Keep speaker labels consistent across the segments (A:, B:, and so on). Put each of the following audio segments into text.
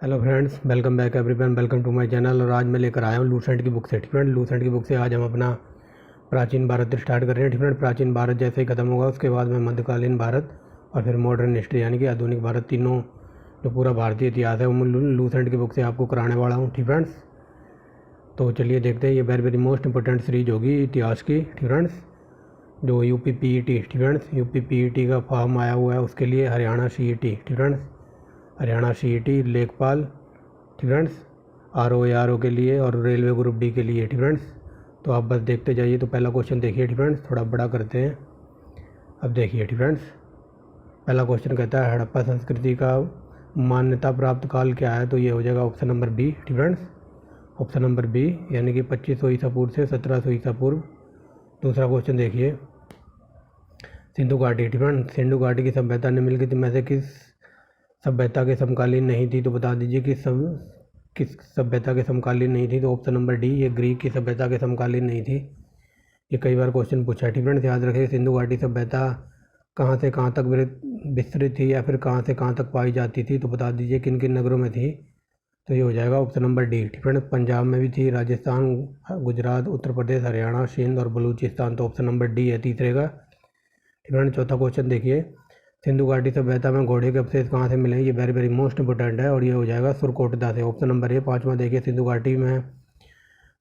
A: Hello friends, welcome back everyone, welcome to my channel. और आज मैं लेकर आया हूँ लूसेंट की बुक से। फ्रेंड, लूसेंट की बुक से आज हम अपना प्राचीन भारत स्टार्ट कर रहे हैं। फ्रेंड, प्राचीन भारत जैसे ही ख़त्म होगा उसके बाद में मध्यकालीन भारत और फिर मॉडर्न हिस्ट्री यानी कि आधुनिक भारत, तीनों जो पूरा भारतीय इतिहास है वो लूसेंट की बुक से आपको कराने वाला हूँ। ठीक फ्रेंड्स, तो चलिए देखते हैं। ये very very most important series होगी इतिहास की। ठीक फ्रेंड्स, जो UP PET, ठीक फ्रेंड्स, UP PET का फॉर्म आया हुआ है उसके लिए हरियाणा CET, ठीक फ्रेंड्स, हरियाणा CET लेखपाल, ठीक फ्रेंड्स, RO के लिए और रेलवे ग्रुप D के लिए। ठीक फ्रेंड्स, तो आप बस देखते जाइए। तो पहला क्वेश्चन देखिए। ठीक फ्रेंड्स, थोड़ा बड़ा करते हैं। अब देखिए। ठीक फ्रेंड्स, पहला क्वेश्चन कहता है हड़प्पा संस्कृति का मान्यता प्राप्त काल क्या है। तो ये हो जाएगा ऑप्शन नंबर बी। ठीक फ्रेंड्स, ऑप्शन नंबर बी, यानी कि 2500 ईसा पूर्व से 1700 ईसा पूर्व। दूसरा क्वेश्चन देखिए, सिंधु घाटी। ठीक फ्रेंड्स, सिंधु घाटी की सभ्यता निम्नलिखित में से किस सभ्यता के समकालीन नहीं थी। तो बता दीजिए कि किस सभ्यता के समकालीन नहीं थी। तो ऑप्शन नंबर डी, ये ग्रीक की सभ्यता के समकालीन नहीं थी। ये कई बार क्वेश्चन पूछा है। ठीक फ्रेंड्स, याद रखिए सिंधु घाटी सभ्यता कहाँ से कहाँ तक विस्तृत थी या फिर कहाँ से कहाँ तक पाई जाती थी। तो बता दीजिए किन किन नगरों में थी। तो ये हो जाएगा ऑप्शन नंबर डी। ठीक फ्रेंड्स, पंजाब में भी थी, राजस्थान, गुजरात, उत्तर प्रदेश, हरियाणा, सिंध और बलूचिस्तान। तो ऑप्शन नंबर डी है तीसरे का। ठीक फ्रेंड्स, चौथा क्वेश्चन देखिए, सिंधु घाटी सभ्यता में घोड़े के अवशेष कहाँ से मिले। ये वेरी वेरी मोस्ट इंपोर्टेंट है और ये हो जाएगा सुरकोटदा से। Option number A. पाँचवा देखिए, सिंधु घाटी में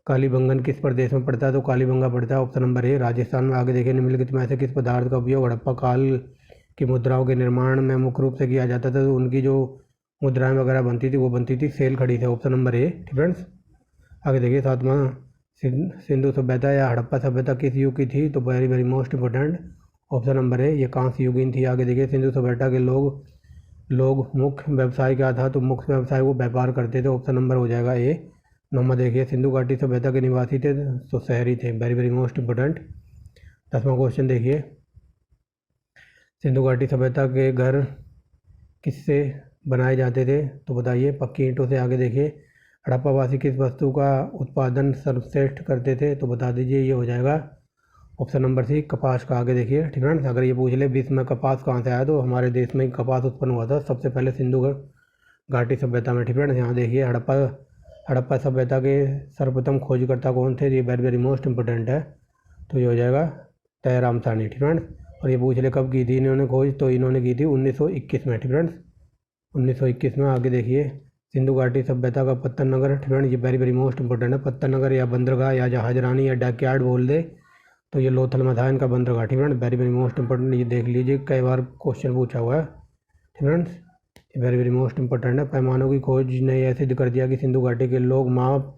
A: कालीबंगन किस प्रदेश में पड़ता है। तो कालीबंगा पड़ता है ऑप्शन नंबर ए, राजस्थान में। आगे देखिए, निम्नलिखित में से किस पदार्थ का उपयोग हड़प्पा काल की मुद्राओं के निर्माण में मुख्य रूप से किया जाता था। तो उनकी जो मुद्राएं वगैरह बनती थी वो बनती थी सेल खड़ी से। Option number A. ठीक फ्रेंड्स, आगे देखिए सातवां, सिंधु सभ्यता या हड़प्पा सभ्यता किस युग की थी। तो very very most important, option number है, ये कांस्य युगीन थी। आगे देखिए, सिंधु सभ्यता के लोग मुख्य व्यवसाय क्या था। तो मुख्य व्यवसाय वो व्यापार करते थे। ऑप्शन नंबर हो जाएगा ए। नंबर देखिए, सिंधु घाटी सभ्यता के निवासी थे तो शहरी थे। Very very most important. 10वां क्वेश्चन देखिए, सिंधु घाटी सभ्यता के घर किससे बनाए जाते थे। तो बताइए, पक्की ईंटों से। आगे देखिए, हड़प्पावासी किस वस्तु का उत्पादन सर्वश्रेष्ठ करते थे। तो बता दीजिए, ये हो जाएगा ऑप्शन नंबर सी, कपास का। आगे देखिए। ठीक फ्रेंड्स, अगर ये पूछ ले विश्व में कपास कहाँ से आया, तो हमारे देश में कपास उत्पन्न हुआ था सबसे पहले सिंधु घाटी सभ्यता में। ठीक फ्रेंड्स, यहाँ देखिए, हड़प्पा सभ्यता के सर्वप्रथम खोजकर्ता कौन थे। ये वेरी वेरी मोस्ट इंपोर्टेंट है। तो ये हो जाएगा दयाराम साहनी। ठीक फ्रेंड्स, और ये पूछ ले कब की थी इन्होंने खोज। तो इन्होंने की थी 1921 में। ठीक फ्रेंड्स, 1921 में। आगे देखिए, सिंधु घाटी सभ्यता का पत्तन नगर। ठीक फ्रेंड्स, ये वेरी वेरी मोस्ट इंपोर्टेंट है। पत्तन नगर या बंदरगाह या जहाजरानी या डॉकयार्ड बोल दे तो ये लोथल में था इनका बंदरगाह। ठीक friends, very very most important, ये देख लीजिए कई बार क्वेश्चन पूछा हुआ है। ठीक फ्रेंड्स, ये वेरी वेरी मोस्ट इंपोर्टेंट है। पैमानों की खोज ने यह सिद्ध कर दिया कि सिंधु घाटी के लोग माप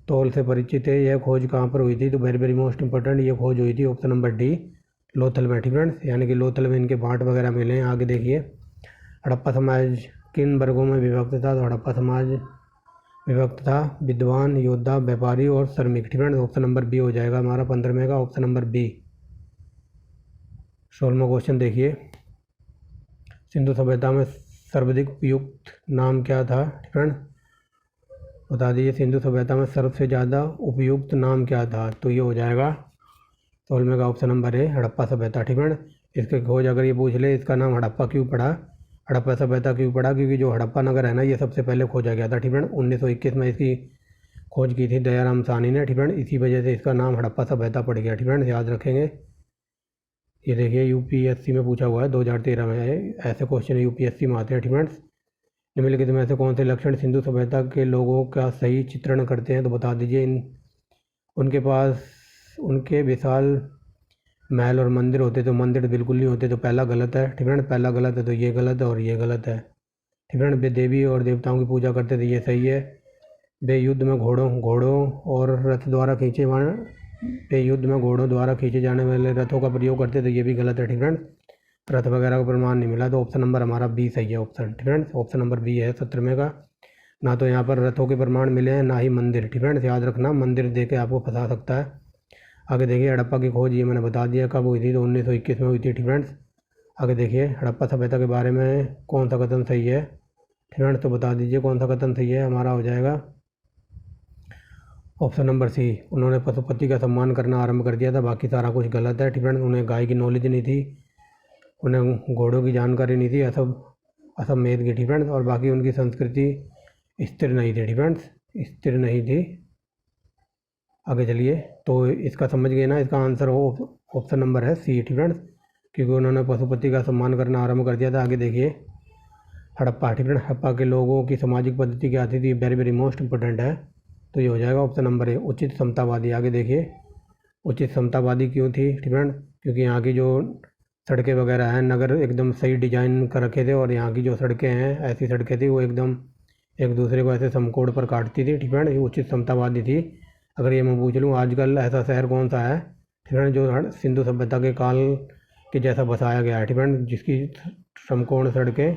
A: तौल से परिचित है। यह खोज कहाँ पर हुई थी। तो वेरी वेरी मोस्ट इंपोर्टेंट, ये खोज हुई थी ऑप्शन नंबर डी, लोथल में। ठीक फ्रेंड्स, यानी कि लोथल में इनके भाट वगैरह मिले हैं। आगे देखिए, हड़प्पा समाज किन वर्गों में विभक्त था। तो हड़प्पा समाज विभक्त था विद्वान, योद्धा, व्यापारी और श्रमिक। ठीक है, ऑप्शन नंबर बी हो जाएगा हमारा 15वें का, ऑप्शन नंबर बी। 16वां क्वेश्चन देखिए, सिंधु सभ्यता में सर्वाधिक उपयुक्त नाम क्या था। ठीक है, बता दीजिए सिंधु सभ्यता में सबसे ज़्यादा उपयुक्त नाम क्या था। तो ये हो जाएगा 16वें का ऑप्शन नंबर है, हड़प्पा सभ्यता। ठीक है, इसके खोज अगर ये पूछ ले इसका नाम हड़प्पा क्यों पड़ा, हड़प्पा सभ्यता क्यों पड़ा, क्योंकि जो हड़प्पा नगर है ना ये सबसे पहले खोजा गया था। ठीक है, 1921 में इसकी खोज की थी दयाराम साहनी ने। ठीक है, इसी वजह से इसका नाम हड़प्पा सभ्यता पड़ गया। ठीक है, याद रखेंगे। ये देखिए, UPSC में पूछा हुआ है 2013 में है, ऐसे क्वेश्चन UPSC में आते हैं। ठीक है, निम्नलिखित में से कौन से लक्षण सिंधु सभ्यता के लोगों का सही चित्रण करते हैं। तो बता दीजिए, उनके पास उनके विशाल महल और मंदिर होते तो मंदिर बिल्कुल नहीं होते। तो पहला गलत है। ठीक है, पहला गलत है, तो ये गलत है और ये गलत है। ठीक है, वे देवी और देवताओं की पूजा करते थे, ये सही है। वे युद्ध में घोड़ों और रथ द्वारा खींचे जाने वाले रथों का प्रयोग करते थे, ये भी गलत है। ठीक है, रथ वगैरह का प्रमाण नहीं मिला। तो ऑप्शन नंबर हमारा बी सही है ऑप्शन। ठीक है, ऑप्शन नंबर बी है 17वें का। ना तो यहाँ पर रथों के प्रमाण मिले हैं ना ही मंदिर। ठीक है, याद रखना, मंदिर दे के आपको फंसा सकता है। आगे देखिए, हड़प्पा की खोज ये मैंने बता दिया कब हुई थी। तो 1921 में हुई थी। ठीक है, आगे देखिए, हड़प्पा सभ्यता के बारे में कौन सा कथन सही है। ठीक है, तो बता दीजिए कौन सा कथन सही है। हमारा हो जाएगा ऑप्शन नंबर सी, उन्होंने पशुपति का सम्मान करना आरंभ कर दिया था, बाकी सारा कुछ गलत है। ठीक है, उन्हें गाय की नॉलेज नहीं थी, उन्हें घोड़ों की जानकारी नहीं थी, असम असम मेद की। ठीक है, और बाकी उनकी संस्कृति स्थिर नहीं थी फ्रेंड्स, स्थिर नहीं थी। आगे चलिए, तो इसका समझ गए ना, इसका आंसर ऑप्शन नंबर है सी फ्रेंड्स, क्योंकि उन्होंने पशुपति का सम्मान करना आरंभ कर दिया था। आगे देखिए, हड़प्पा फ्रेंड, हड़प्पा के लोगों की सामाजिक पद्धति क्या थी, वेरी वेरी मोस्ट इंपॉर्टेंट है, तो ये हो जाएगा ऑप्शन नंबर ए, उचित समतावादी। आगे देखिए, उचित समतावादी क्यों थी फ्रेंड, क्योंकि यहाँ की जो सड़कें वगैरह हैं, नगर एकदम सही डिजाइन कर रखे थे, और यहाँ की जो सड़कें हैं, ऐसी सड़कें थी वो एकदम एक दूसरे को ऐसे समकोण पर काटती थी फ्रेंड, ये उचित समतावादी थी। अगर ये मैं पूछ लूँ आजकल ऐसा शहर कौन सा है फ्रेंड जो सिंधु सभ्यता के काल के जैसा बसाया गया है फ्रेंड, जिसकी समकोण सड़कें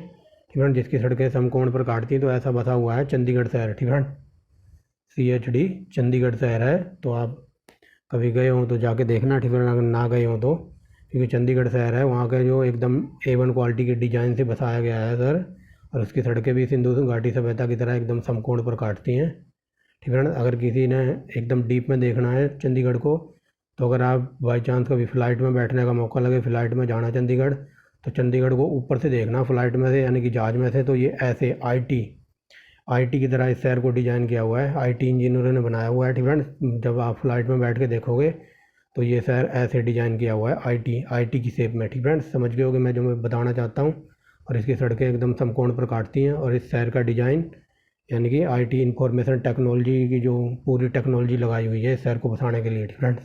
A: फ्रेंड, जिसकी सड़कें समकोण पर काटती, तो ऐसा बसा हुआ है चंडीगढ़ शहर फ्रेंड, CHD चंडीगढ़ शहर है। तो आप कभी गए हो तो जाके देखना फ्रेंड, अगर ना गए हो तो, क्योंकि चंडीगढ़ शहर है, वहाँ का जो एकदम A1 क्वालिटी के डिज़ाइन से बसाया गया है सर, और उसकी सड़कें भी सिंधु घाटी सभ्यता की तरह एकदम समकोण पर काटती हैं फ्रेंड। अगर किसी ने एकदम डीप में देखना है चंडीगढ़ को, तो अगर आप बाई चांस कभी फ़्लाइट में बैठने का मौका लगे, फ़्लाइट में जाना चंडीगढ़, तो चंडीगढ़ को ऊपर से देखना फ़्लाइट में से, यानी कि जहाज़ में से, तो ये ऐसे IT की तरह इस शहर को डिज़ाइन किया हुआ है, IT इंजीनियरों ने बनाया हुआ है फ्रेंड। जब आप फ्लाइट में बैठ के देखोगे तो ये शहर ऐसे डिज़ाइन किया हुआ है IT की शेप में फ्रेंड्स, समझ गए होगे मैं जो मैं बताना चाहता हूँ। और इसकी सड़कें एकदम समकोण पर काटती हैं, और इस शहर का डिज़ाइन यानी कि IT इंफॉर्मेशन टेक्नोलॉजी की जो पूरी टेक्नोलॉजी लगाई हुई है इस शहर को बसाने के लिए फ्रेंड्स।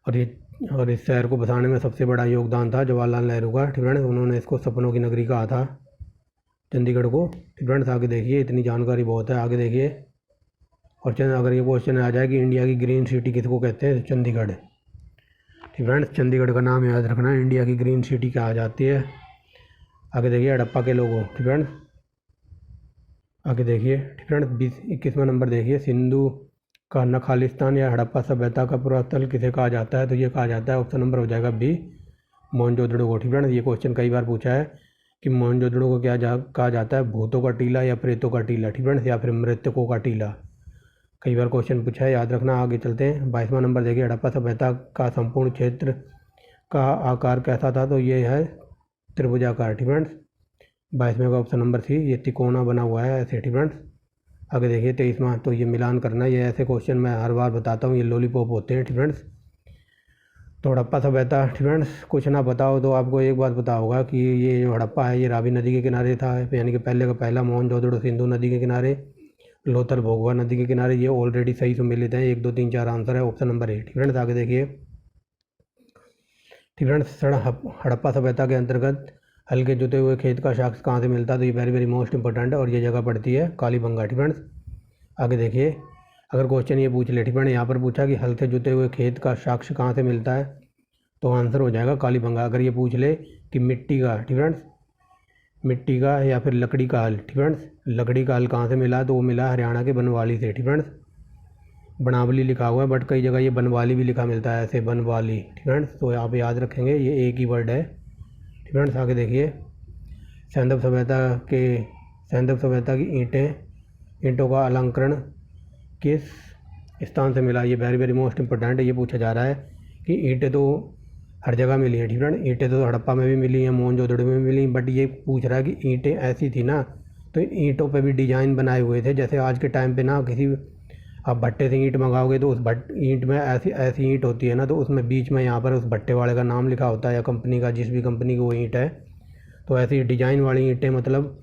A: और इस शहर को बसाने में सबसे बड़ा योगदान था जवाहरलाल नेहरू का फ्रेंड्स, उन्होंने इसको सपनों की नगरी कहा था चंडीगढ़ को फ्रेंड्स। आगे देखिए, इतनी जानकारी बहुत है, आगे देखिए। और अगर ये क्वेश्चन आ जाए कि इंडिया की ग्रीन सिटी किसको कहते हैं, चंडीगढ़ फ्रेंड्स, चंडीगढ़ का नाम याद रखना, इंडिया की ग्रीन सिटी कहा जाती है। आगे देखिए, हड़प्पा के लोगों फ्रेंड्स, आगे देखिए फ्रेंड्स 21वां नंबर देखिए, सिंधु का न खालिस्तान या हड़प्पा सभ्यता का पुरातल किसे कहा जाता है, तो ये कहा जाता है, ऑप्शन नंबर हो जाएगा बी, मोहनजोदड़ो को फ्रेंड्स। ये क्वेश्चन कई बार पूछा है कि मोहनजोदड़ो को कहा जाता है, भूतों का टीला या प्रेतों का टीला फ्रेंड्स, या फिर मृतकों का टीला, कई बार क्वेश्चन पूछा है, याद रखना। आगे चलते हैं, 22वां नंबर देखिए, हड़प्पा सभ्यता का संपूर्ण क्षेत्र का आकार कैसा था, तो ये है त्रिभुजाकार फ्रेंड्स। 22वें का ऑप्शन नंबर सी, ये तिकोना बना हुआ है ऐसे फ्रेंड्स। आगे देखिए 23वां, तो ये मिलान करना, ये ऐसे क्वेश्चन मैं हर बार बताता हूँ, ये लॉलीपॉप होते हैं फ्रेंड्स। तो हड़प्पा सभ्यता फ्रेंड्स, कुछ ना बताओ तो आपको एक बात पता होगा कि ये जो हड़प्पा है ये रावी नदी के किनारे था, यानी कि पहले का पहला मोहनजोदड़ो सिंधु नदी के किनारे, लोथल भोगवा नदी के किनारे, ये ऑलरेडी सही सम्मिलित हैं, 1 2 3 4 आंसर है ऑप्शन नंबर 8 फ्रेंड्स। आगे देखिए फ्रेंड्स, हड़प्पा सभ्यता के अंतर्गत हल्के जुते हुए खेत का साक्ष्य कहाँ से मिलता है, तो ये वेरी वेरी मोस्ट इंपॉर्टेंट है, और ये जगह पड़ती है कालीबंगा फ्रेंड्स। आगे देखिए, अगर क्वेश्चन ये पूछ ले फ्रेंड, यहाँ पर पूछा कि हल्के जुते हुए खेत का साक्ष्य कहाँ से मिलता है, तो आंसर हो जाएगा कालीबंगा। अगर ये पूछ ले कि मिट्टी का फ्रेंड्स, मिट्टी का या फिर लकड़ी का हल फ्रेंड्स, लकड़ी का हल कहाँ से मिला, तो वो मिला हरियाणा के बनवाली से फ्रेंड्स। बनावली लिखा हुआ है, बट कई जगह ये बनवाली भी लिखा मिलता है, ऐसे बनवाली फ्रेंड्स, तो आप याद रखेंगे ये एक ही वर्ड है फ्रेंड्स। आगे देखिए, सैंधव सभ्यता की ईंटों का अलंकरण किस स्थान से मिला, ये वेरी वेरी मोस्ट इंपॉर्टेंट है। ये पूछा जा रहा है कि ईंटें तो हर जगह मिली हैं फ्रेंड, ईंटें तो हड़प्पा में भी मिली हैं, मोहनजोदड़ो में भी मिली, बट ये पूछ रहा है कि ईंटें ऐसी थी ना, तो ईंटों पे भी डिज़ाइन बनाए हुए थे, जैसे आज के टाइम पे ना किसी आप भट्टे से ईंट मंगाओगे तो उस ईंट में ऐसी ईंट होती है ना, तो उसमें बीच में यहाँ पर उस भट्टे वाले का नाम लिखा होता है, या कंपनी का, जिस भी कंपनी की वो ईंट है, तो ऐसी डिज़ाइन वाली ईंटें, मतलब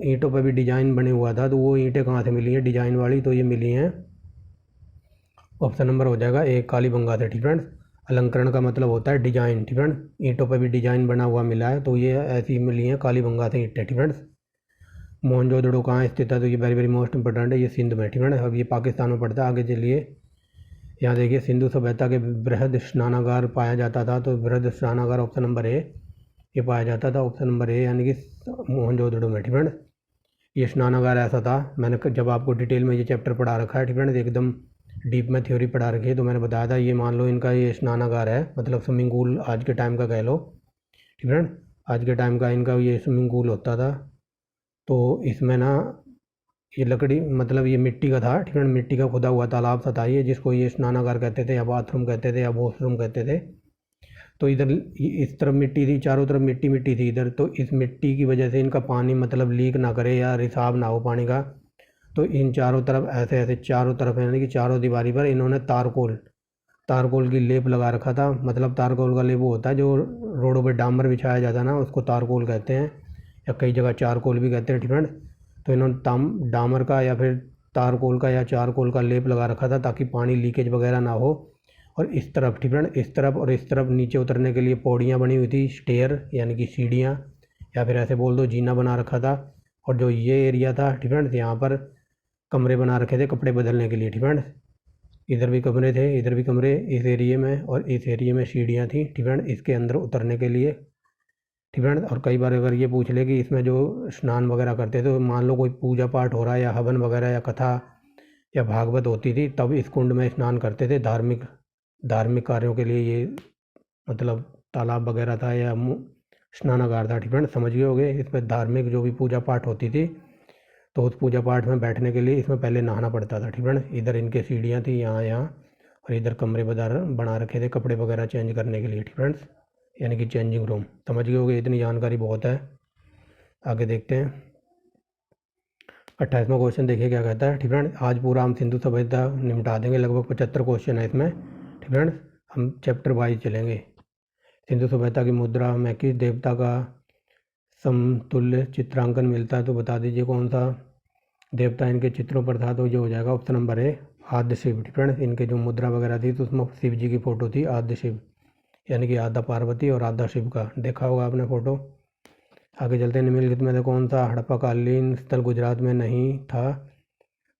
A: ईंटों पर भी डिज़ाइन बने हुआ था, तो वो ईंटें कहाँ से मिली हैं डिज़ाइन वाली, तो ये मिली हैं, ऑप्शन नंबर हो जाएगा एक, कालीबंगा से फ्रेंड्स। अलंकरण का मतलब होता है डिजाइन फ्रेंड्स, ईंटों पर भी डिजाइन बना हुआ मिला है, तो ये ऐसी मिली है कालीबंगा से ईंटें फ्रेंड्स। मोहनजोदड़ो कहाँ स्थित है, तो ये वेरी वेरी मोस्ट इंपॉर्टेंट है, ये सिंध में फ्रेंड्स, अब ये पाकिस्तान में पड़ता है। आगे चलिए, यहाँ देखिए, सिंधु सभ्यता के बृहद स्नानागार पाया जाता था, तो बृहद स्नानागार ऑप्शन नंबर ए, ये पाया जाता था ऑप्शन नंबर ए, यानी कि मोहनजोदड़ो में फ्रेंड्स। ये स्नानागार ऐसा था, मैंने जब आपको डिटेल में ये चैप्टर पढ़ा रखा है फ्रेंड्स, एकदम डीप में थ्योरी पढ़ा रखी है, तो मैंने बताया था, ये मान लो इनका ये स्नानागार है, मतलब स्विमिंग पूल आज के टाइम का कह लो फ्रेंड, आज के टाइम का इनका ये स्विमिंग पूल होता था। तो इसमें ना ये लकड़ी, मतलब ये मिट्टी का था फ्रेंड, मिट्टी का खुदा हुआ तालाब सा था ये, जिसको ये स्नानागार कहते थे, या बाथरूम कहते थे, या वॉशरूम कहते थे। तो इधर इस तरफ मिट्टी थी, चारों तरफ मिट्टी मिट्टी थी इधर, तो इस मिट्टी की वजह से इनका पानी मतलब लीक ना करे या रिसाव ना हो पानी का, तो इन चारों तरफ ऐसे ऐसे चारों तरफ यानी कि चारों दीवारी पर इन्होंने तारकोल की लेप लगा रखा था। मतलब तारकोल का लेप वो होता है जो रोडों पर डामर बिछाया जाता है ना, उसको तारकोल कहते हैं, या कई जगह चारकोल भी कहते हैं, ठीक है। तो इन्होंने डामर का या फिर तारकोल का या चारकोल का लेप लगा रखा था ताकि पानी लीकेज वगैरह ना हो। और इस तरफ, ठीक है, इस तरफ और इस तरफ नीचे उतरने के लिए पौड़ियाँ बनी हुई थी, स्टेयर यानी कि सीढ़ियाँ, या फिर ऐसे बोल दो जीना बना रखा था। और जो ये एरिया था, ठीक है, यहाँ पर कमरे बना रखे थे कपड़े बदलने के लिए, ठीक है। इधर भी कमरे थे, इधर भी कमरे, इस एरिए में और इस एरिए में सीढ़ियाँ थी, ठीक है, इसके अंदर उतरने के लिए, ठीक है। और कई बार अगर ये पूछ ले कि इसमें जो स्नान वगैरह करते थे, तो मान लो कोई पूजा पाठ हो रहा है या हवन वगैरह या कथा या भागवत होती थी, तब इस कुंड में स्नान करते थे। धार्मिक कार्यों के लिए ये मतलब तालाब वगैरह था या स्नानागार था, ठीक है, समझ गए होगे। इसमें धार्मिक जो भी पूजा पाठ होती थी, तो उस पूजा पाठ में बैठने के लिए इसमें पहले नहाना पड़ता था, ठीक है। इधर इनके सीढ़ियाँ थी यहाँ और इधर कमरे बना रखे थे कपड़े वगैरह चेंज करने के लिए, ठीक है, यानी कि चेंजिंग रूम। समझ गए होगे, इतनी जानकारी बहुत है। आगे देखते हैं 28वां क्वेश्चन, देखिए क्या कहता है, ठीक है। आज पूरा हम सिंधु सभ्यता निपटा देंगे, लगभग 75 क्वेश्चन है इसमें, ठीक है। हम चैप्टर वाइज चलेंगे। सिंधु सभ्यता की मुद्रा में किस देवता का समतुल्य चित्रांकन मिलता है, तो बता दीजिए कौन सा देवता इनके चित्रों पर था। तो ये हो जाएगा ऑप्शन नंबर ए, आद्य शिव, ठीक है। इनके जो मुद्रा वगैरह थी तो उसमें शिव जी की फ़ोटो थी, आद्य शिव, यानी कि आधा पार्वती और आधा शिव का, देखा होगा आपने फ़ोटो। आगे चलते हैं, निम्नलिखित में से कौन सा हड़प्पाकालीन स्थल गुजरात में नहीं था,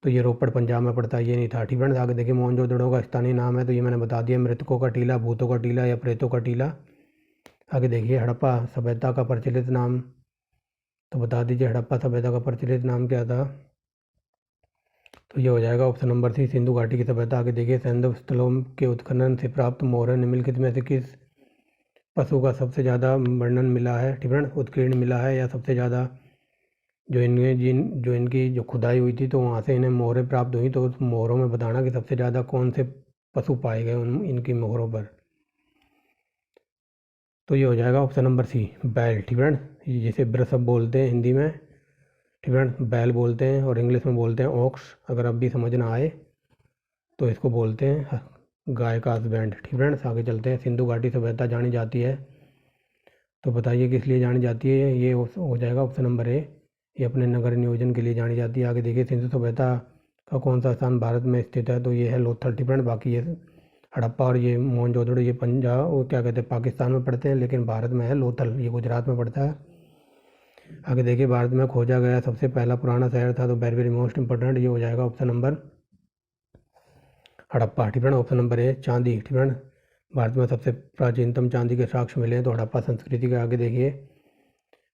A: तो ये रोपड़ पंजाब में पड़ता है, ये नहीं था, ठीक है। आगे देखिए, मोहनजोदड़ो का स्थानीय नाम है, तो ये मैंने बता दिया, मृतकों का टीला, भूतों का टीला या प्रेतों का टीला। आगे देखिए, हड़प्पा सभ्यता का प्रचलित नाम, तो बता दीजिए हड़प्पा सभ्यता का प्रचलित नाम क्या था, तो ये हो जाएगा ऑप्शन नंबर सी, सिंधु घाटी की सभ्यता। आगे देखिए, सैंधव स्थलों के उत्खनन से प्राप्त मोहर निम्नलिखित में से किस पशु का सबसे ज़्यादा वर्णन मिला है, ठीक है, उत्कीर्ण मिला है, या सबसे ज़्यादा जो इनकी जो खुदाई हुई थी तो वहाँ से इन्हें मोहरें प्राप्त हुई, तो उस मोहरों में बताना कि सबसे ज़्यादा कौन से पशु पाए गए उन इनकी मोहरों पर। तो ये हो जाएगा ऑप्शन नंबर सी, बैल, ठीक है, जिसे वृषभ बोलते हैं हिंदी में, ठीक है, बैल बोलते हैं, और इंग्लिश में बोलते हैं ऑक्स। अगर अब भी समझ ना आए तो इसको बोलते हैं गाय का हस्बैंड, ठीक है। आगे चलते हैं, सिंधु घाटी सभ्यता जानी जाती है, तो बताइए किस लिए जानी जाती है। ये हो जाएगा ऑप्शन नंबर ए, ये अपने नगर नियोजन के लिए जानी जाती है। आगे देखिए, सिंधु सभ्यता का कौन सा स्थान भारत में स्थित है, तो ये है लोथल, ठीक है। बाकी ये हड़प्पा और ये मोहनजोदड़ो ये पंजाब, वो क्या कहते हैं, पाकिस्तान में पड़ते हैं, लेकिन भारत में है लोथल, ये गुजरात में पड़ता है। आगे देखिए, भारत में खोजा गया सबसे पहला पुराना शहर था, तो वेरी वेरी मोस्ट इंपॉर्टेंट, ये हो जाएगा ऑप्शन नंबर हड़प्पा, ठीक है। ऑप्शन नंबर ए, चांदी, ठीक है। भारत में सबसे प्राचीनतम चांदी के साक्ष्य मिले हैं, तो हड़प्पा संस्कृति के। आगे देखिए,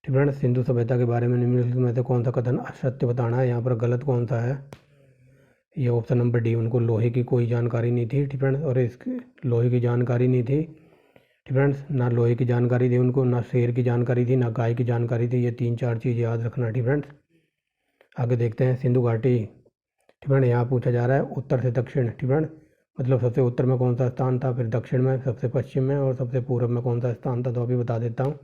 A: ठीक है, सिंधु सभ्यता के बारे में निम्नलिखित में से कौन सा कथन असत्य बताना है, यहाँ पर गलत कौन सा है, ये ऑप्शन नंबर डी, उनको लोहे की कोई जानकारी नहीं थी, ठीक है, और इसकी लोहे की जानकारी नहीं थी, ठीक है, ना लोहे की जानकारी थी उनको, ना शेर की जानकारी थी, ना गाय की जानकारी थी, ये 3-4 चीज़ याद रखना, ठीक है। आगे देखते हैं, सिंधु घाटी, ठीक है, यहाँ पूछा जा रहा है उत्तर से दक्षिण, ठीक है, मतलब सबसे उत्तर में कौन सा स्थान था, फिर दक्षिण में, सबसे पश्चिम में, और सबसे पूर्व में कौन सा स्थान था, तो अभी बता देता हूँ।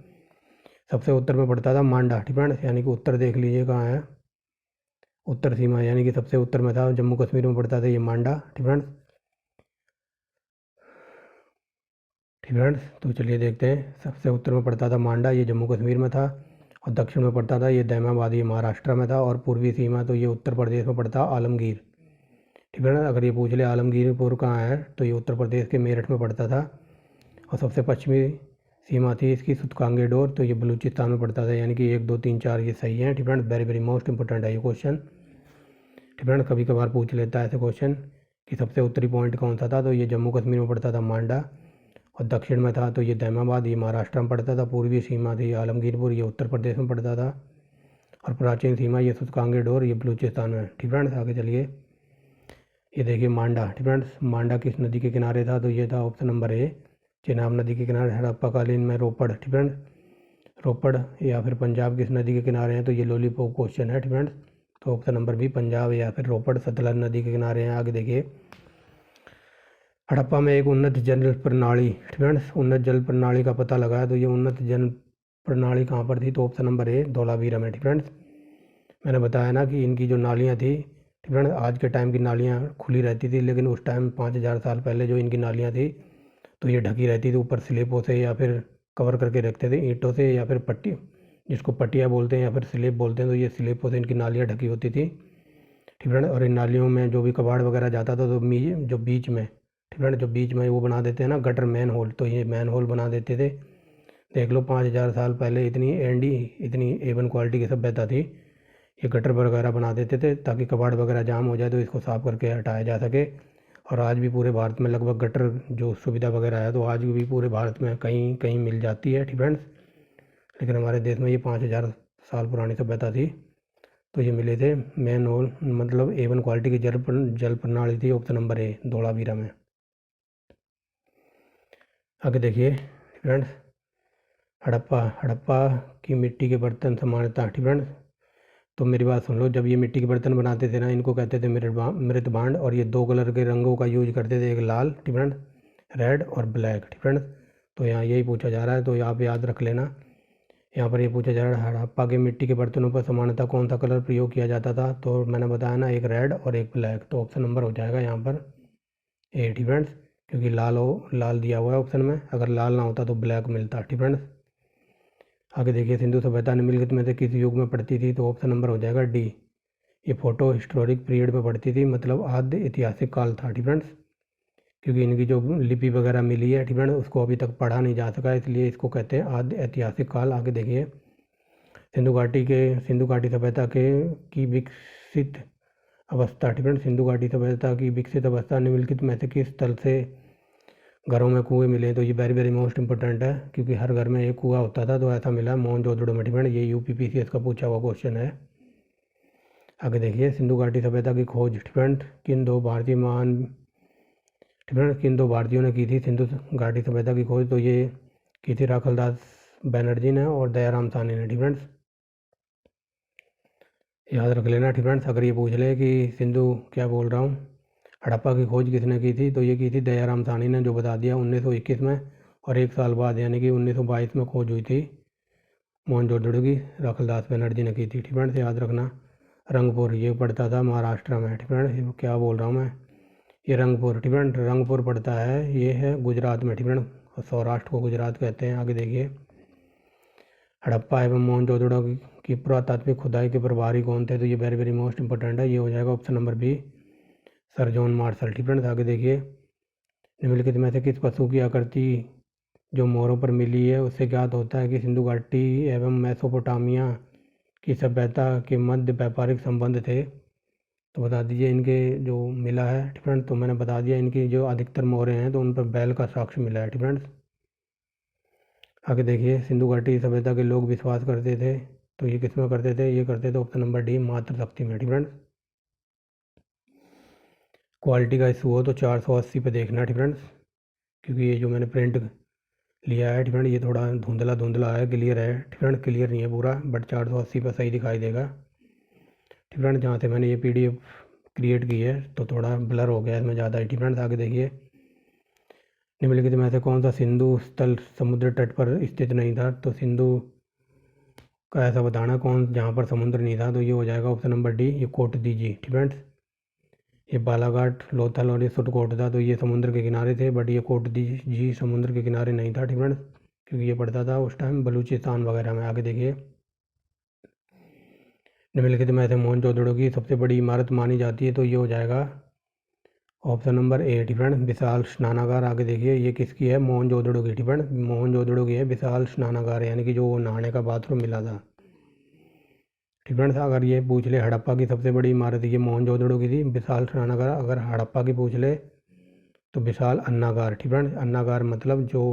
A: सबसे उत्तर में पड़ता था मांडा, ठीक है, यानी कि उत्तर देख लीजिए कहाँ है, उत्तर सीमा, यानी कि सबसे उत्तर में था, जम्मू कश्मीर में पड़ता था ये मांडा, ठीक है, ठीक है। तो चलिए देखते हैं, सबसे उत्तर में पड़ता था मांडा, ये जम्मू कश्मीर में था, और दक्षिण में पड़ता था ये दैमाबाद, ये महाराष्ट्र में था, और पूर्वी सीमा तो ये उत्तर प्रदेश में पड़ता आलमगीर, ठीक है ना। अगर ये पूछ ले आलमगीरपुर कहाँ है, तो ये उत्तर प्रदेश के मेरठ में पड़ता था। और सबसे पश्चिमी सीमा थी इसकी सुतकांगे डोर, तो ये बलूचिस्तान में पड़ता था, यानी कि 1 2 3 4 ये सही है, ठीक है। वेरी वेरी मोस्ट इंपॉर्टेंट है ये क्वेश्चन, ठीक है। कभी कभार पूछ लेता है ऐसे क्वेश्चन कि सबसे उत्तरी पॉइंट कौन सा था, तो ये जम्मू कश्मीर में पड़ता था मांडा, और दक्षिण में था तो ये दैमाबाद, ये महाराष्ट्र में पड़ता था। पूर्वी सीमा थी आलमगीरपुर, ये उत्तर प्रदेश में पड़ता था, और प्राचीन सीमा ये सुतकांगे डोर, ये बलूचिस्तान में, ठीक है। आगे चलिए, ये देखिए मांडा, ठीक है, मांडा किस नदी के किनारे था, तो ये था ऑप्शन नंबर ए, चेनाब नदी के किनारे। हड़प्पाकालीन में रोपड़, ठीक है, रोपड़ या फिर पंजाब किस नदी के किनारे हैं, तो ये लॉलीपॉप क्वेश्चन है, ठीक है। तो ऑप्शन नंबर बी, पंजाब या फिर रोपड़ सतलज नदी के किनारे हैं। आगे देखिए, हड़प्पा में एक उन्नत जल प्रणाली, फ्रेंड्स उन्नत जल प्रणाली का पता लगाया। तो ये उन्नत जल प्रणाली कहाँ पर थी? तो ऑप्शन नंबर ए धोलावीरा में। फ्रेंड्स मैंने बताया ना कि इनकी जो नालियाँ थी फ्रेंड्स, आज के टाइम की नालियाँ खुली रहती थी, लेकिन उस टाइम 5,000 साल पहले जो इनकी नालियाँ थी तो ये ढकी रहती थी ऊपर स्लेबों से, या फिर कवर करके रखते थे ईंटों से, या फिर पट्टी, जिसको पट्टिया बोलते हैं या फिर स्लेब बोलते हैं। तो ये स्लेबों से इनकी नालियाँ ढकी होती थी। ठीक है। और इन नालियों में जो भी कबाड़ वगैरह जाता था तो जो बीच में, ठीक है, जो बीच में वो बना देते हैं ना गटर, मैन होल, तो ये मैन होल बना देते थे। देख लो 5,000 साल पहले इतनी इतनी A1 क्वालिटी की सभ्यता थी, ये गटर वगैरह बना देते थे ताकि कबाड़ वगैरह जाम हो जाए तो इसको साफ़ करके हटाया जा सके। और आज भी पूरे भारत में लगभग गटर जो सुविधा वगैरह है तो आज भी पूरे भारत में कहीं कहीं मिल जाती है। ठीक फ्रेंड्स, लेकिन हमारे देश में ये 5,000 साल पुरानी सभ्यता थी तो ये मिले थे मैन होल, मतलब A1 क्वालिटी की जल प्रणाली थी। ऑप्शन नंबर ए धोलावीरा में। आगे देखिए फ्रेंड्स, हड़प्पा हड़प्पा की मिट्टी के बर्तन समानता। ठीक फ्रेंड्स, तो मेरी बात सुन लो, जब ये मिट्टी के बर्तन बनाते थे ना, इनको कहते थे मृत भांड, और ये 2 कलर के रंगों का यूज करते थे, एक लाल, ठीक फ्रेंड, रेड और ब्लैक। ठीक फ्रेंड, तो यहाँ यही पूछा जा रहा है, तो आप याद रख लेना। यहाँ पर ये पूछा जा रहा है हड़प्पा के मिट्टी के बर्तनों पर सामान्यतः कौन सा कलर प्रयोग किया जाता था? तो मैंने बताया ना, एक रेड और एक ब्लैक। तो ऑप्शन नंबर हो जाएगा यहाँ पर ए। ठीक फ्रेंड्स, क्योंकि लाल दिया हुआ है ऑप्शन में, अगर लाल ना होता तो ब्लैक मिलता। ठीक फ्रेंड्स, आगे देखिए, सिंधु सभ्यता निम्नलिखित में से किस युग में पड़ती थी? तो ऑप्शन नंबर हो जाएगा डी। ये फोटो हिस्टोरिक पीरियड में पड़ती थी, मतलब आद्य ऐतिहासिक काल था। ठीक फ्रेंड्स, क्योंकि इनकी जो लिपि वगैरह मिली है, ठीक फ्रेंड्स, उसको अभी तक पढ़ा नहीं जा सका, इसलिए इसको कहते हैं आद्य ऐतिहासिक काल। आगे देखिए, सिंधु घाटी सभ्यता के की विकसित अवस्था। ठीक फ्रेंड्स, सिंधु घाटी सभ्यता की विकसित अवस्था निम्नलिखित में से किस स्थल से घरों में कुएं मिले? तो ये वेरी वेरी मोस्ट इंपॉर्टेंट है, क्योंकि हर घर में एक कुआं होता था, तो ऐसा मिला मोहनजोदड़ो में। ठीक है, ये UPPCS का पूछा हुआ क्वेश्चन है। आगे देखिए, सिंधु घाटी सभ्यता की खोज ठीक किन दो भारतीय महान ठीक किन दो भारतीयों ने की थी सिंधु घाटी सभ्यता की खोज? तो ये की थी राखलदास बनर्जी ने और दयाराम साहनी ने। ठीक फ्रेंड्स, याद रख लेना। ठीक फ्रेंड्स, अगर ये पूछ ले कि सिंधु, क्या बोल रहा हूँ, हड़प्पा की खोज किसने की थी? तो ये की थी दयाराम साहनी ने, जो बता दिया 1921 में, और एक साल बाद यानी कि 1922 में खोज हुई थी मोहनजोदड़ो की, राखलदास बनर्जी ने की थी। ठीक फ्रेंड्स, याद रखना। रंगपुर, ये पड़ता था महाराष्ट्र में। ठीक फ्रेंड्स, क्या बोल रहा हूँ मैं, ये रंगपुर, ठीक फ्रेंड, रंगपुर पड़ता है, ये है गुजरात में। ठीक फ्रेंड, सौराष्ट्र को गुजरात कहते हैं। आगे देखिए, हड़प्पा एवं मोहनजोदड़ो की पुरातात्विक खुदाई के प्रभारी कौन थे? तो ये वेरी वेरी मोस्ट इंपॉर्टेंट है, ये हो जाएगा option number B, sir John Marshall. ठीक फ्रेंड्स, आगे देखिए, निम्नलिखित में से किस पशु की आकृति जो मोहरों पर मिली है उससे ज्ञात होता है कि सिंधु घाटी एवं मेसोपोटामिया की सभ्यता के मध्य व्यापारिक संबंध थे? तो बता दीजिए, इनके जो मिला है। ठीक फ्रेंड्स, तो मैंने बता दिया, इनकी जो अधिकतर मोहरें हैं तो उन पर बैल का साक्ष्य मिला है। ठीक फ्रेंड्स, आगे देखिए, सिंधु घाटी सभ्यता के लोग विश्वास करते थे, तो ये किस में करते थे? ये करते थे ऑप्शन नंबर डी, मातृशक्ति में। ठीक फ्रेंड्स, क्वालिटी का इशू हो तो 480 पे देखना। ठीक फ्रेंड्स, क्योंकि ये जो मैंने प्रिंट लिया है, ठीक फ्रेंड, ये थोड़ा धुंधला धुंधला है, क्लियर है, ठीक फ्रेंड, क्लियर नहीं है पूरा, बट 480 पर सही दिखाई देगा। ठीक फ्रेंड, जहाँ से मैंने ये PDF क्रिएट की है तो थोड़ा ब्लर हो गया है इसमें ज़्यादा ही। ठीक फ्रेंड्स, आगे देखिए, निम्नलिखित में से कौन सा सिंधु स्थल समुद्र तट पर स्थित नहीं था? तो सिंधु का ऐसा बताना कौन जहाँ पर समुद्र नहीं था? तो ये हो जाएगा ऑप्शन नंबर डी, ये कोटदीजी। ठीक फ्रेंड्स, ये बालाघाट, लोथल और ये सुरकोट था, तो ये समुद्र के किनारे थे, बट ये कोटदीजी समुद्र के किनारे नहीं था। ठीक फ्रेंड्स, क्योंकि ये पड़ता था उस टाइम बलूचिस्तान वगैरह में। आगे देखिए, निम्नलिखित में से मोहनजोदड़ो की सबसे बड़ी इमारत मानी जाती है? तो ये हो जाएगा ऑप्शन नंबर ए, ठीक फ्रेंड, विशाल स्नानागार। आगे देखिए, ये किसकी है? मोहनजोदड़ो की। ठीक फ्रेंड, मोहनजोदड़ो की है विशाल स्नानागार, यानी कि जो नहाने का बाथरूम मिला था। ठीक फ्रेंड्स, अगर ये पूछ ले हड़प्पा की सबसे बड़ी इमारत, ये मोहनजोदड़ो की थी विशाल स्नानागार। अगर हड़प्पा की पूछ ले तो विशाल अन्नागार। ठीक फ्रेंड्स, अन्नागार मतलब जो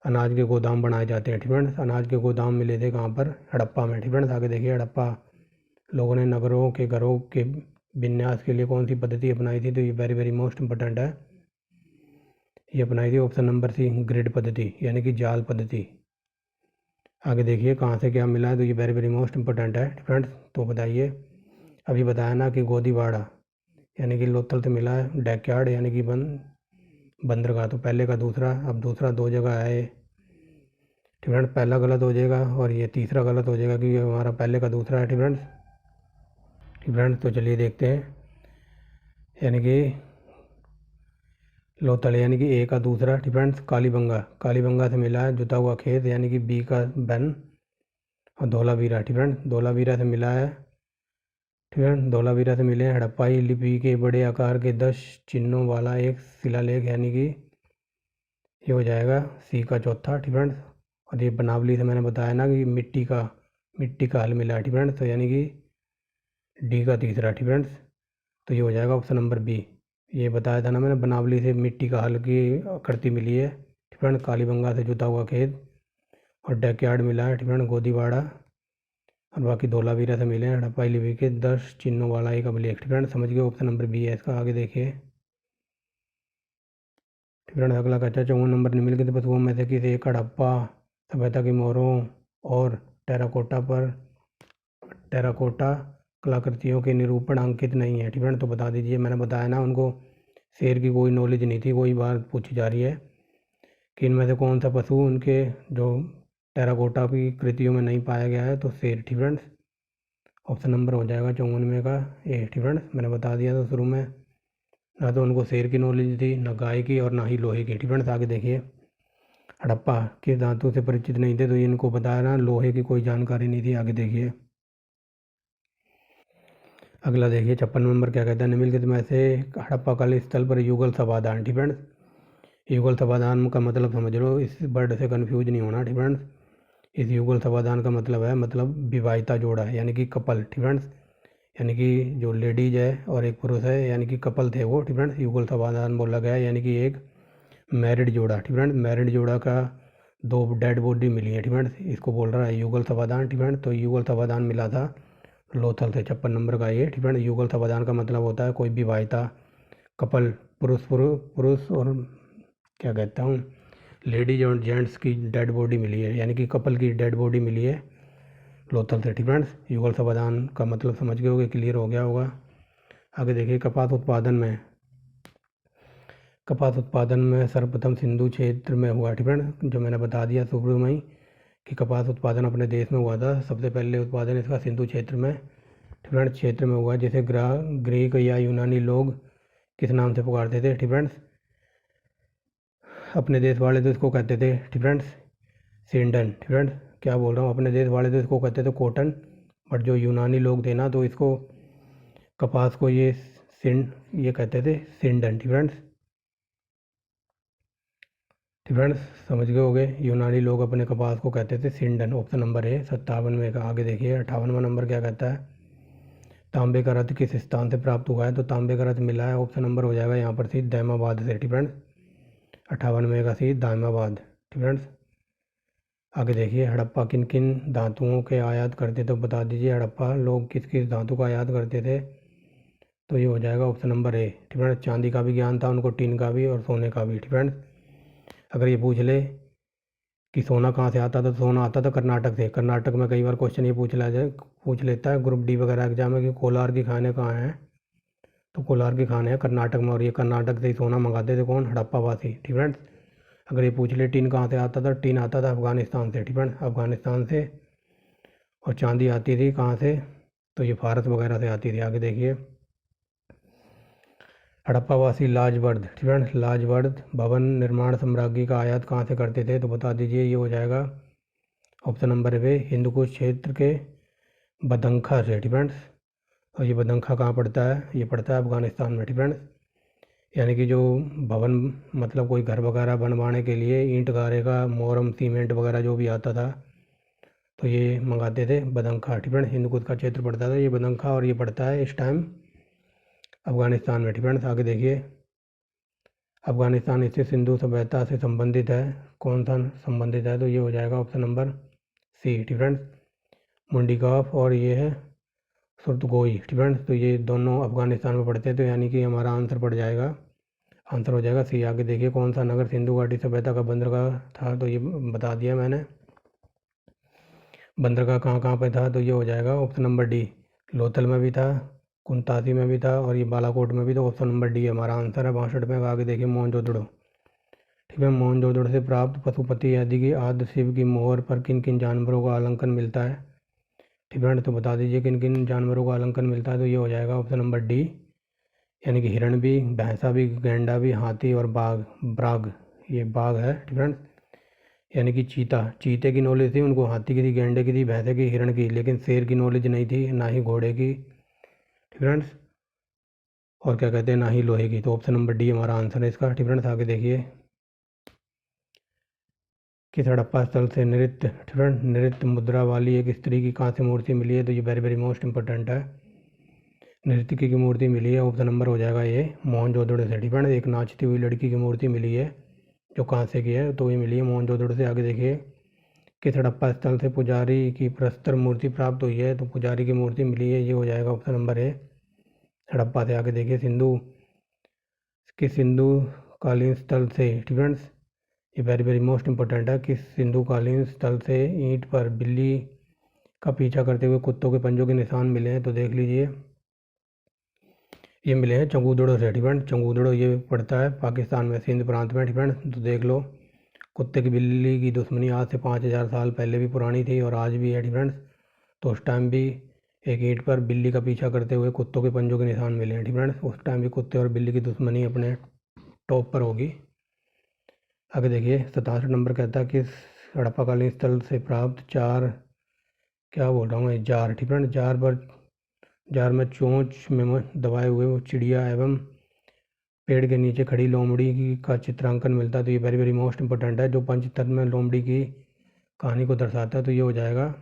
A: अनाज के गोदाम बनाए जाते हैं। ठीक फ्रेंड्स, अनाज के गोदाम मिले थे कहाँ पर? हड़प्पा में। ठीक फ्रेंड्स, आगे देखिए, हड़प्पा लोगों ने नगरों के घरों के विन्यास के लिए कौन सी पद्धति अपनाई थी? तो ये वेरी वेरी मोस्ट इंपॉर्टेंट है, ये अपनाई थी ऑप्शन नंबर सी, ग्रिड पद्धति, यानी कि जाल पद्धति। आगे देखिए, कहाँ से क्या मिला है? तो ये वेरी वेरी मोस्ट इंपॉर्टेंट है फ्रेंड्स, तो बताइए। अभी बताया ना कि गोदीवाड़ा यानी कि लोथल से मिला है, डैकयार्ड यानी कि वन बंदरगाह, तो पहले का दूसरा, अब दूसरा दो जगह है ये। ठीक फ्रेंड्स, पहला गलत हो जाएगा और ये तीसरा गलत हो जाएगा क्योंकि हमारा पहले का दूसरा है। ठीक फ्रेंड्स, तो चलिए देखते हैं। यानी कि लोथल यानी कि ए का दूसरा। ठीक फ्रेंड्स, कालीबंगा, कालीबंगा से मिला है जुता हुआ खेत यानी कि बी का बन। और धोलावीरा, ठीक फ्रेंड्स, धोलावीरा से मिला है। ठीक है, धोलावीरा से मिले हैं हड़प्पाई लिपि के बड़े आकार के 10 चिन्हों वाला एक शिलालेख यानी कि ये हो जाएगा सी का चौथा। ठीक फ्रेंड्स, और ये बनावली से मैंने बताया ना कि मिट्टी का हल मिला है। ठीक फ्रेंड्स, तो यानी कि डी का तीसरा। ठीक फ्रेंड्स, तो ये हो जाएगा ऑप्शन नंबर बी। ये बताया था ना मैंने, बनावली से मिट्टी का हल की आकृति मिली है। ठीक फ्रेंड्स, कालीबंगा से जुता हुआ खेत और डैकयार्ड मिला है। ठीक फ्रेंड्स, गोदीवाड़ा और बाकी धोलावीरा से मिले हैं हड़प्पाई लिपि के 10 चिन्हों वाला एक अभिलेख। ठीक फ्रेंड्स, समझ गए, ऑप्शन नंबर बी है इसका। आगे देखिए। ठीक फ्रेंड्स, अगला कहता है 54 नंबर निम्नलिखित वस्तुओं में से किसी एक हड़प्पा सभ्यता की मोहरों और टेराकोटा कलाकृतियों के निरूपण अंकित नहीं है। ठीक फ्रेंड्स, तो बता दीजिए। मैंने बताया ना उनको शेर की कोई नॉलेज नहीं थी, वही बात पूछी जा रही है कि इनमें से कौन सा पशु उनके जो टेराकोटा की कृतियों में नहीं पाया गया है, तो शेर। ठीक फ्रेंड्स, ऑप्शन नंबर हो जाएगा 54 का ए। ठीक फ्रेंड्स, मैंने बता दिया था शुरू में, ना तो उनको शेर की नॉलेज थी, ना गाय की और ना ही लोहे की। ठीक फ्रेंड्स, आगे देखिए। हड़प्पा किस धातु से परिचित नहीं थे, तो इनको बताया ना लोहे की कोई जानकारी नहीं थी। आगे देखिए। अगला देखिए 56 नंबर क्या कहता है, निम्नलिखित में से हड़प्पा काल स्थल पर युगल समाधान। ठीक फ्रेंड्स, युगल समाधान का मतलब समझ लो, इस वर्ड से कन्फ्यूज नहीं होना। ठीक फ्रेंड्स, इस युगल समाधान का मतलब है विवाहिता जोड़ा है यानी कि कपल। ठीक फ्रेंड्स, यानी कि जो लेडीज है और एक पुरुष है यानी कि कपल थे वो। ठीक फ्रेंड्स, युगल समाधान बोला गया है यानी कि एक मैरिड जोड़ा। ठीक फ्रेंड्स, मैरिड जोड़ा का 2 डेड बॉडी मिली है। ठीक फ्रेंड्स, इसको बोल रहा है युगल समाधान। ठीक फ्रेंड्स, तो युगल समाधान मिला था लोथल से। 56 नंबर का ये। ठीक फ्रेंड्स, युगल समाधान का मतलब होता है कोई विवाहिता कपल, पुरुष और क्या कहता हूँ लेडीज और जेंट्स की डेड बॉडी मिली है यानी कि कपल की डेड बॉडी मिली है लोथल से। ठीक फ्रेंड्स, युगल समाधान का मतलब समझ गए होगे, क्लियर हो गया होगा। आगे देखिए। कपास उत्पादन में सर्वप्रथम सिंधु क्षेत्र में हुआ। ठीक फ्रेंड्स, जो मैंने बता दिया शुरू में ही कि कपास उत्पादन अपने देश में हुआ था। सबसे पहले उत्पादन इसका सिंधु क्षेत्र में, ठीक फ्रेंड्स, क्षेत्र में हुआ, जिसे ग्रीक या यूनानी लोग किस नाम से पुकारते थे। ठीक फ्रेंड्स, अपने देश वाले तो इसको कहते थे, ठीक फ्रेंड्स, सिंडन। ठीक फ्रेंड्स, क्या बोल रहा हूँ, अपने देश वाले तो इसको कहते थे कॉटन, बट जो यूनानी लोग थे ना तो इसको कपास को ये कहते थे सिंडन। ठीक फ्रेंड्स, समझ गए होगे, यूनानी लोग अपने कपास को कहते थे सिंडन। ऑप्शन नंबर है 57 में का। आगे देखिए 58वां नंबर क्या कहता है, तांबे का रथ किस स्थान से प्राप्त हुआ है, तो तांबे का रथ मिला है, ऑप्शन नंबर हो जाएगा यहाँ पर सी दायमाबाद से। ठीक फ्रेंड्स, 58 में का सी दायमाबाद। ठीक फ्रेंड्स, आगे देखिए। हड़प्पा किन किन धातुओं के आयात करते, तो बता दीजिए हड़प्पा लोग किस किस धातु का आयात करते थे, तो ये हो जाएगा ऑप्शन नंबर ए। ठीक फ्रेंड्स, चांदी का भी ज्ञान था उनको, टीन का भी और सोने का भी। ठीक फ्रेंड्स, अगर ये पूछ ले कि सोना कहाँ से आता था, तो सोना आता था कर्नाटक से। कर्नाटक में कई बार क्वेश्चन ये पूछ लेता है ग्रुप डी वगैरह एग्जाम में कि कोलार की खाने कहाँ हैं, तो कोलार की खाने हैं कर्नाटक में, और ये कर्नाटक से ही सोना मंगाते थे कौन, हड़प्पा वासी। ठीक फ्रेंड्स, अगर ये पूछ ले टीन कहाँ से आता था, टीन आता था अफगानिस्तान से। ठीक फ्रेंड्स, अफगानिस्तान से। और चांदी आती थी कहाँ से, तो ये फारस वगैरह से आती थी। आगे देखिए। हड़प्पावासी लाजवर्द, ठीक फ्रेंड्स, लाजवर्द भवन निर्माण साम्राज्य का आयात कहाँ से करते थे, तो बता दीजिए, ये हो जाएगा ऑप्शन नंबर वे हिंदुकुश क्षेत्र के बदंखा से। ठीक फ्रेंड्स, और ये बदंखा कहाँ पड़ता है, ये पड़ता है अफगानिस्तान में। ठीक फ्रेंड्स, यानी कि जो भवन मतलब कोई घर वगैरह बनवाने के लिए ईंट गारे का मोरम सीमेंट वगैरह जो भी आता था, तो ये मंगाते थे बदंखा। ठीक फ्रेंड्स, हिंदुकुश का क्षेत्र पड़ता था ये बदंखा, और ये पड़ता है इस टाइम अफगानिस्तान में। ठीक फ्रेंड्स, आगे देखिए। अफगानिस्तान स्थित सिंधु सभ्यता से संबंधित है, कौन सा संबंधित है, तो ये हो जाएगा ऑप्शन नंबर सी। ठीक फ्रेंड्स, मुंडीगाफ और ये है सुरतगोई। ठीक फ्रेंड्स, तो ये दोनों अफगानिस्तान में पड़ते हैं, तो यानी कि हमारा आंसर पड़ जाएगा, आंसर हो जाएगा सी। आगे देखिए। कौन सा नगर सिंधु घाटी सभ्यता का बंदरगाह था, तो ये बता दिया मैंने, बंदरगाह कहाँ कहाँ पे था, तो ये हो जाएगा ऑप्शन नंबर डी, लोथल में भी था, कुंतासी में भी था और ये बालाकोट में भी, तो ऑप्शन नंबर डी हमारा आंसर है 62 में। आगे देखिए। मोहनजोदड़ो, ठीक है। मोहनजोदड़ो से प्राप्त पशुपति आदि की आदि शिव की मोहर पर किन किन जानवरों का आलंकन मिलता है। ठीक है, तो बता दीजिए किन किन जानवरों का आलंकन मिलता है। तो ये हो जाएगा ऑप्शन नंबर डी, यानी कि हिरण भी, भैंसा भी, गैंडा भी, हाथी और बाघ। बाघ, ये बाघ है। ठीक है, यानी कि चीता, चीते की नॉलेज थी उनको, हाथी की थी, गैंडे की थी, भैंसे की, हिरण की, लेकिन शेर की नॉलेज नहीं थी, ना ही घोड़े की। ठीक है, और क्या कहते हैं, ना ही लोहे की। तो ऑप्शन नंबर डी हमारा आंसर है इसका। ठीक है, आगे देखिए, किस हड़प्पा स्थल से नृत्य, ठीक है, नृत्य मुद्रा वाली एक स्त्री की कांस्य मूर्ति मिली है। तो ये वेरी वेरी मोस्ट इंपॉर्टेंट है। नृत्यकी की मूर्ति मिली है, ऑप्शन नंबर हो जाएगा ये मोहनजोदड़ो से। ठीक है, एक नाचती हुई लड़की की मूर्ति मिली है जो कांसे की है, तो ये मिली है मोहनजोदड़ो से। आगे देखिए, किस हड़प्पा स्थल से पुजारी की प्रस्तर मूर्ति प्राप्त हुई है। तो पुजारी की मूर्ति मिली है, ये हो जाएगा ऑप्शन नंबर ए, हड़प्पा से। आगे देखिए, सिंधु कालीन स्थल से। ठीक है, ये वेरी वेरी मोस्ट इंपॉर्टेंट है। किस सिंधु कालीन स्थल से ईंट पर बिल्ली का पीछा करते हुए कुत्तों के पंजों के निशान मिले हैं। तो देख लीजिए, ये मिले हैं चंगूदड़ो से। ठीक है, चंगूदड़ो ये पड़ता है पाकिस्तान में, सिंध प्रांत में। ठीक है, तो देख लो, कुत्ते की बिल्ली की दुश्मनी आज से 5,000 साल पहले भी पुरानी थी और आज भी है। ठीक है, तो उस टाइम भी एक ईंट पर बिल्ली का पीछा करते हुए कुत्तों के पंजों के निशान मिले हैं। ठीक है, उस टाइम भी कुत्ते और बिल्ली की दुश्मनी अपने टॉप पर होगी। आगे देखिए, 67 नंबर कहता है किस हड़प्पाकालीन स्थल से प्राप्त चार, क्या बोल रहा हूँ मैं, जार। ठीक है, जार में चोंच में दबाए हुए वो चिड़िया एवं पेड़ के नीचे खड़ी लोमड़ी की का चित्रांकन मिलता है। तो ये वेरी वेरी मोस्ट इंपॉर्टेंट है, जो पंचतत्व में लोमड़ी की कहानी को दर्शाता है। तो ये हो जाएगा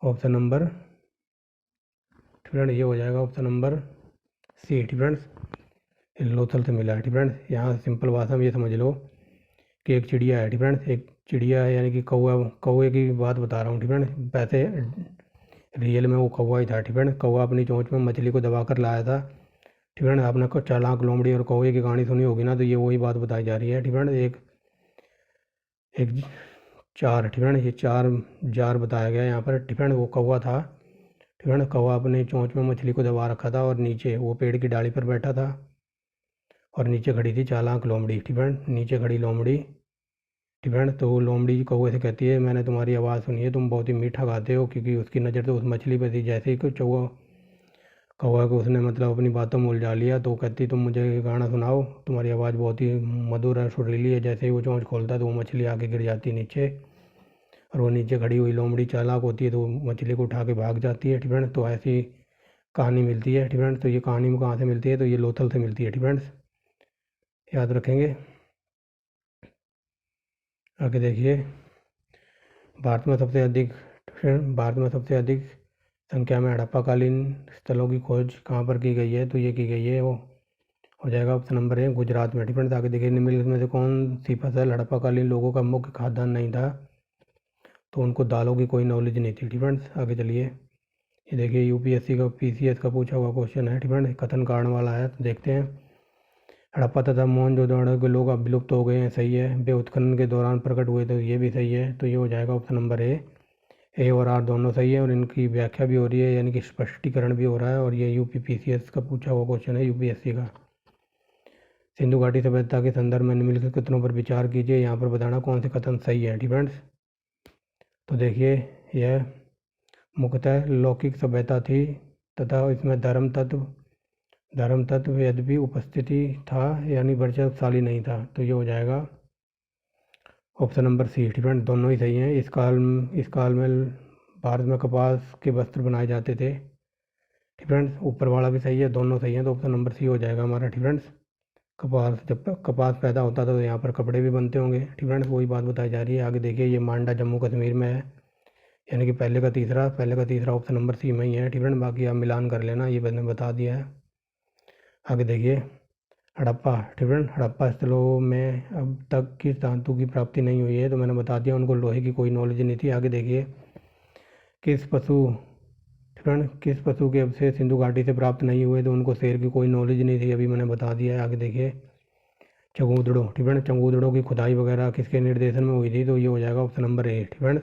A: ऑप्शन नंबर, ठीक है, ये हो जाएगा ऑप्शन नंबर सी। ठीक है, लोथल से मिला है। ठीक है, यहाँ सिंपल भाषा में ये समझ लो कि एक चिड़िया है। ठीक है, एक चिड़िया है, यानी कि कौवा, कौवे की बात बता रहा हूँ। ठीक है, वैसे रियल में वो कौवा ही था। ठीक है, कौवा अपनी चोंच में मछली को दबा कर लाया था। ठीक है, आपने को चालाक लोमड़ी और कौवे की कहानी सुनी होगी ना, तो ये वही बात बताई जा रही है। ठीक है, एक एक चार, ठीक है, ये चार जार बताया गया यहाँ पर। ठीक है, वो कौवा था। ठीक है, कौवा अपनी चोंच में मछली को दबा रखा था और नीचे वो पेड़ की डाली पर बैठा था और नीचे खड़ी थी चालाक लोमड़ी। ठीक है, नीचे खड़ी लोमड़ी। ठीक है, तो वो लोमड़ी कौवे से कहती है, मैंने तुम्हारी आवाज़ सुनी है, तुम बहुत ही मीठा गाते हो, क्योंकि उसकी नज़र तो उस मछली पर थी। जैसे ही कुछ कौवा को उसने मतलब अपनी बातों में उलझा लिया, तो कहती तुम मुझे गाना सुनाओ, तुम्हारी आवाज़ बहुत ही मधुर और सुरीली है। जैसे ही वो चोंच खोलता है तो वो मछली आके गिर जाती है नीचे, और वो नीचे खड़ी हुई लोमड़ी चालाक होती है तो वो मछली को उठा के भाग जाती है। ठीक है, तो ऐसी कहानी मिलती है। ठीक है, तो ये कहानी में कहाँ से मिलती है, तो ये लोथल से मिलती है। ठीक है, याद रखेंगे। आगे देखिए, भारत में सबसे अधिक भारत में सबसे अधिक संख्या में हड़प्पाकालीन स्थलों की खोज कहाँ पर की गई है। तो ये की गई है, वो हो जाएगा ऑप्शन नंबर है गुजरात में। ठीक है, आगे देखिए, निम्नलिखित में से कौन सी फसल हड़प्पाकालीन लोगों का मुख्य खाद्यान्न नहीं था। तो उनको दालों की कोई नॉलेज नहीं थी। ठीक है, आगे चलिए, ये देखिए, यूपीएससी का पीसीएस का पूछा हुआ क्वेश्चन है। ठीक है, कथन कारण वाला है, तो देखते हैं। हड़प्पा तथा मोहनजोदड़ो के लोग अब विलुप्त हो गए हैं, सही है। वे उत्खनन के दौरान प्रकट हुए, तो ये भी सही है। तो ये हो जाएगा ऑप्शन नंबर ए और आर दोनों सही है, और इनकी व्याख्या भी हो रही है, यानी कि स्पष्टीकरण भी हो रहा है। और ये यूपी पीसीएस का पूछा हुआ क्वेश्चन है, यूपीएससी का। सिंधु घाटी सभ्यता के संदर्भ में निम्नलिखित कथनों पर विचार कीजिए, यहाँ पर बताना कौन से कथन सही है। ठीक है, तो देखिए, यह मुख्यतः लौकिक सभ्यता थी तथा इसमें धर्म तत्व यद्यपि उपस्थिति था, यानी वर्चस्वशाली नहीं था। तो ये हो जाएगा ऑप्शन नंबर सी। ठीक है, दोनों ही सही हैं। इस काल में भारत में कपास के वस्त्र बनाए जाते थे। ठीक है, ऊपर वाला भी सही है, दोनों सही हैं, तो ऑप्शन नंबर सी हो जाएगा हमारा। ठीक है, कपास, जब कपास पैदा होता था तो यहाँ पर कपड़े भी बनते होंगे। ठीक है, वही बात बताई जा रही है। आगे देखिए, ये मांडा जम्मू कश्मीर में है, यानी कि पहले का तीसरा ऑप्शन नंबर सी में ही है। ठीक है, बाकी आप मिलान कर लेना, ये मैंने बता दिया है। आगे देखिए, हड़प्पा। ठीक है, हड़प्पा स्थलों में अब तक किस धातु की प्राप्ति नहीं हुई है। तो मैंने बता दिया, उनको लोहे की कोई नॉलेज नहीं थी। आगे देखिए, किस पशु ठीक है, किस पशु के अवशेष सिंधु घाटी से प्राप्त नहीं हुए। तो उनको शेर की कोई नॉलेज नहीं थी, अभी मैंने बता दिया है। आगे देखिए, चंगूदड़ो। ठीक है, चंगूदड़ो की खुदाई वगैरह किसके निर्देशन में हुई थी। तो ये हो जाएगा ऑप्शन नंबर ए। ठीक है,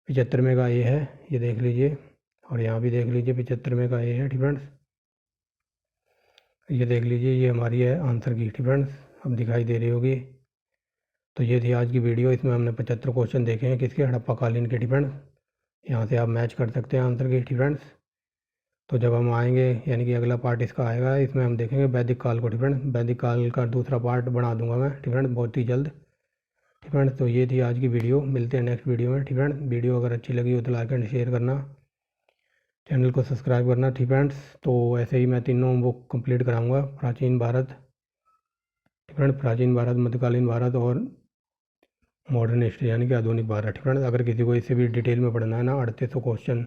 A: 75 में का ए है, ये देख लीजिए, और यहाँ भी देख लीजिए 75 में का ए है। ठीक है, ये देख लीजिए, ये हमारी है आंसर की। ठीक है, अब दिखाई दे रही होगी। तो ये थी आज की वीडियो। इसमें हमने 75 क्वेश्चन देखे हैं किसके, हड़प्पा कालीन के डिफेंस। यहाँ से आप मैच कर सकते हैं आंसर के डिफेंस। तो जब हम आएंगे, यानी कि अगला पार्ट इसका आएगा, इसमें हम देखेंगे वैदिक काल को डिफेंस। वैदिक काल का दूसरा पार्ट बना दूंगा मैं डिफेंस बहुत ही जल्द डिफेंस। तो ये थी आज की वीडियो, मिलते हैं नेक्स्ट वीडियो में डिफेंस। वीडियो अगर अच्छी लगी हो तो लाइक एंड शेयर करना, चैनल को सब्सक्राइब करना डिफेंस। तो ऐसे ही मैं तीनों बुक कंप्लीट कराऊंगा, प्राचीन भारत डिफेंस, प्राचीन भारत, मध्यकालीन भारत और मॉडर्न हिस्ट्री यानी कि आधुनिक भारत डिफेंस। अगर किसी को इससे भी डिटेल में पढ़ना है ना, 3800 क्वेश्चन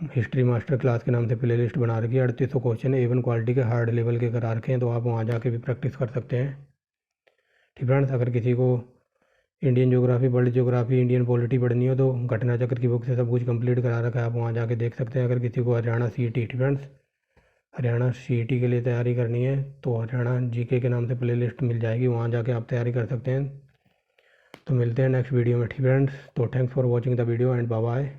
A: हिस्ट्री मास्टर क्लास के नाम से प्ले लिस्ट बना रखी है। 3800 क्वेश्चन A1 क्वालिटी के हार्ड लेवल के करा रखे हैं, तो आप वहाँ जाके भी प्रैक्टिस कर सकते हैं डिफेंस। अगर किसी को Indian geography, world geography, Indian polity पढ़नी हो तो घटना चक्र की बुक से सब कुछ कंप्लीट करा रखा है, आप वहाँ जाके देख सकते हैं। अगर किसी को Haryana CET defence, Haryana CET के लिए तैयारी करनी है तो हरियाणा GK के नाम से प्ले लिस्ट मिल जाएगी, वहाँ जाके आप तैयारी कर सकते हैं। तो मिलते हैं नेक्स्ट वीडियो में डिफेंस। तो thanks for watching the video and bye bye.